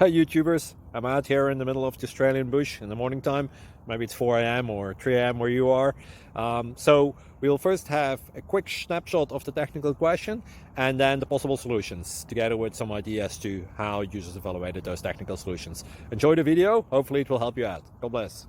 Hi YouTubers, I'm out here in the middle of the Australian bush in the morning time. Maybe it's 4 a.m. or 3 a.m. where you are. So we'll first have a quick snapshot of the technical question and then the possible solutions, together with some ideas to how users evaluated those technical solutions. Enjoy the video, hopefully it will help you out. God bless.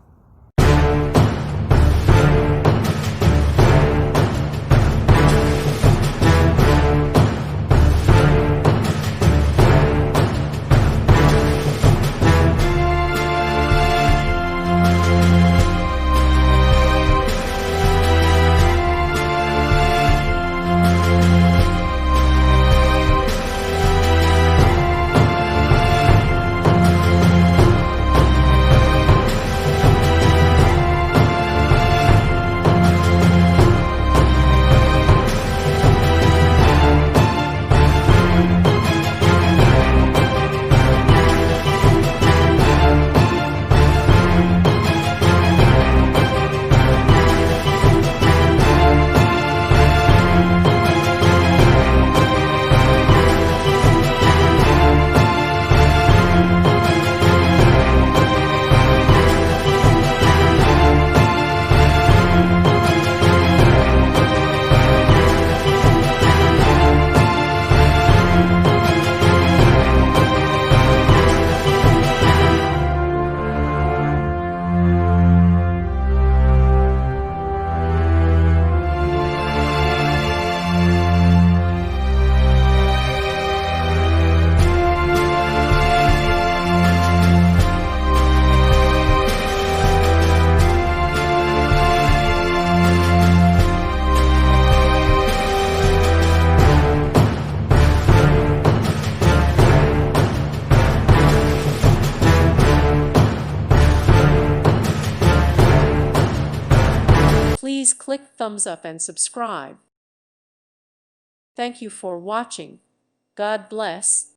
Please click thumbs up and subscribe. Thank you for watching. God bless.